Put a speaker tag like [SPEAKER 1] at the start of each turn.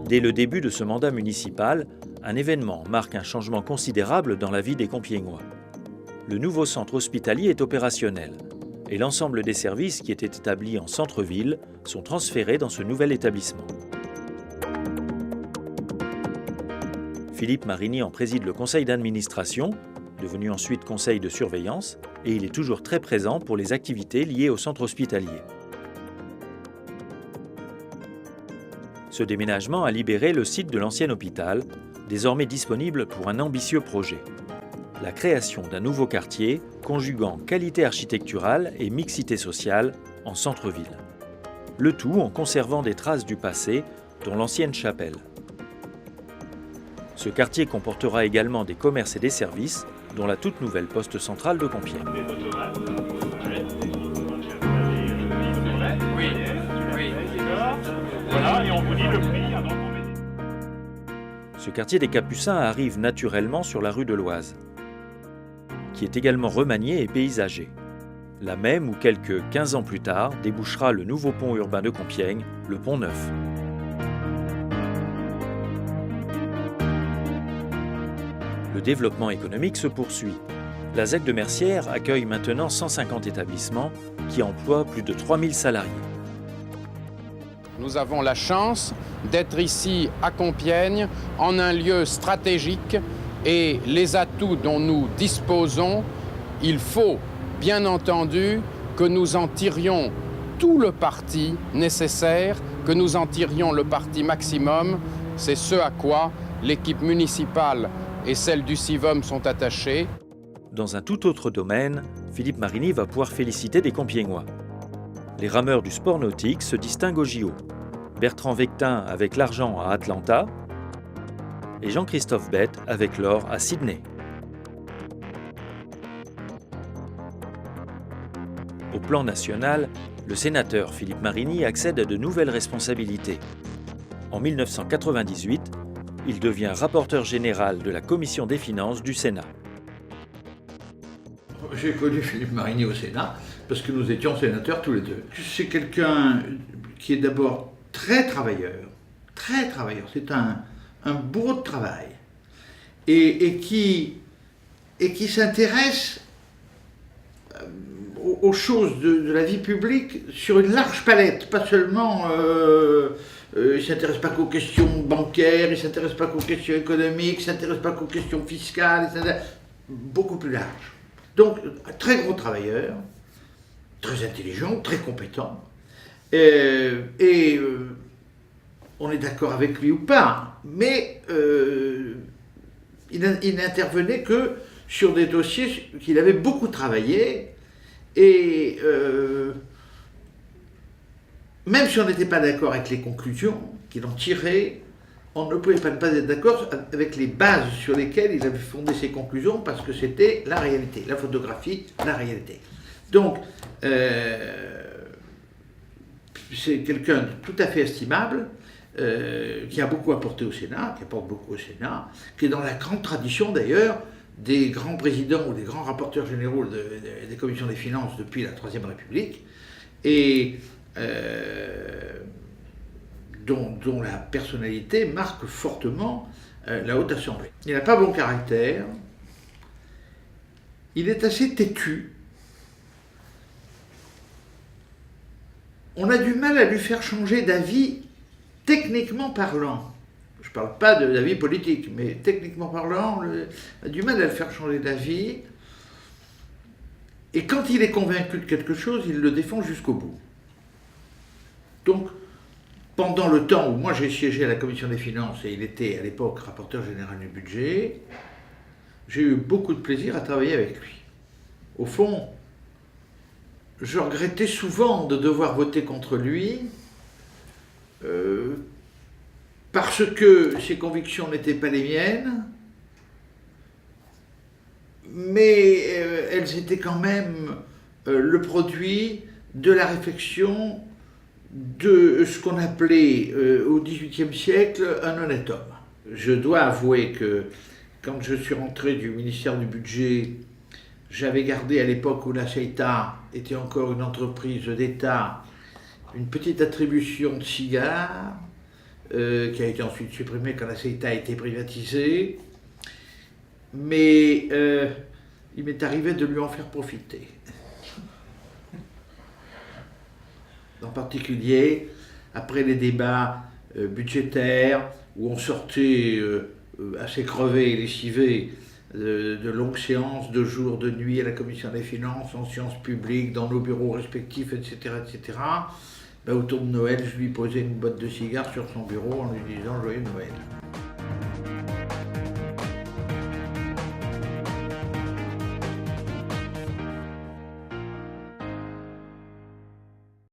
[SPEAKER 1] Dès le début de ce mandat municipal, un événement marque un changement considérable dans la vie des Compiègnois. Le nouveau centre hospitalier est opérationnel et l'ensemble des services qui étaient établis en centre-ville sont transférés dans ce nouvel établissement. Philippe Marini en préside le conseil d'administration, devenu ensuite conseil de surveillance, et il est toujours très présent pour les activités liées au centre hospitalier. Ce déménagement a libéré le site de l'ancien hôpital, désormais disponible pour un ambitieux projet. La création d'un nouveau quartier conjuguant qualité architecturale et mixité sociale en centre-ville. Le tout en conservant des traces du passé, dont l'ancienne chapelle. Ce quartier comportera également des commerces et des services, dont la toute nouvelle poste centrale de Compiègne.
[SPEAKER 2] Voilà, et on vous dit le prix.
[SPEAKER 1] Ce quartier des Capucins arrive naturellement sur la rue de l'Oise, qui est également remanié et paysagé. La même où quelques 15 ans plus tard débouchera le nouveau pont urbain de Compiègne, le Pont Neuf. Le développement économique se poursuit. La ZEC de Mercières accueille maintenant 150 établissements qui emploient plus de 3000 salariés.
[SPEAKER 3] Nous avons la chance d'être ici à Compiègne, en un lieu stratégique, et les atouts dont nous disposons, il faut bien entendu que nous en tirions tout le parti nécessaire, que nous en tirions le parti maximum. C'est ce à quoi l'équipe municipale et celle du CIVOM sont attachées.
[SPEAKER 1] Dans un tout autre domaine, Philippe Marini va pouvoir féliciter des Compiègnois. Les rameurs du sport nautique se distinguent au JO. Bertrand Vectin avec l'argent à Atlanta et Jean-Christophe Bette avec l'or à Sydney. Au plan national, le sénateur Philippe Marini accède à de nouvelles responsabilités. En 1998, il devient rapporteur général de la Commission des finances du Sénat.
[SPEAKER 4] J'ai connu Philippe Marini au Sénat parce que nous étions sénateurs tous les deux. C'est quelqu'un qui est d'abord très travailleur. C'est un bourreau de travail et qui s'intéresse aux choses de la vie publique sur une large palette, pas seulement... il ne s'intéresse pas qu'aux questions bancaires, il ne s'intéresse pas qu'aux questions économiques, il ne s'intéresse pas qu'aux questions fiscales, beaucoup plus large. Donc, un très gros travailleur, très intelligent, très compétent, on est d'accord avec lui ou pas, mais il n'intervenait que sur des dossiers qu'il avait beaucoup travaillé, et même si on n'était pas d'accord avec les conclusions qu'il en tirait, on ne pouvait pas être d'accord avec les bases sur lesquelles il avait fondé ses conclusions, parce que c'était la réalité, la photographie, la réalité. Donc, c'est quelqu'un de tout à fait estimable, qui a beaucoup apporté au Sénat, qui apporte beaucoup au Sénat, qui est dans la grande tradition d'ailleurs des grands présidents ou des grands rapporteurs généraux des commissions des finances depuis la Troisième République, et dont la personnalité marque fortement la Haute Assemblée. Il n'a pas bon caractère, il est assez têtu, on a du mal à lui faire changer d'avis techniquement parlant. Je ne parle pas d'avis politique, mais techniquement parlant, on a du mal à le faire changer d'avis, et quand il est convaincu de quelque chose, il le défend jusqu'au bout. Donc, pendant le temps où moi j'ai siégé à la Commission des finances, et il était à l'époque rapporteur général du budget, j'ai eu beaucoup de plaisir à travailler avec lui. Au fond, je regrettais souvent de devoir voter contre lui, parce que ses convictions n'étaient pas les miennes, mais elles étaient quand même le produit de la réflexion de ce qu'on appelait au XVIIIe siècle un honnête homme. Je dois avouer que quand je suis rentré du ministère du Budget, j'avais gardé à l'époque où la CEITA était encore une entreprise d'État, une petite attribution de cigares, qui a été ensuite supprimé quand la CETA a été privatisée. Mais il m'est arrivé de lui en faire profiter. En particulier, après les débats budgétaires, où on sortait assez crevé et lessivé de longues séances, de jour, de nuit à la commission des finances, en séances publiques, dans nos bureaux respectifs, etc., etc., autour de Noël, je lui posais une boîte de cigares sur son bureau en lui disant « Joyeux Noël ».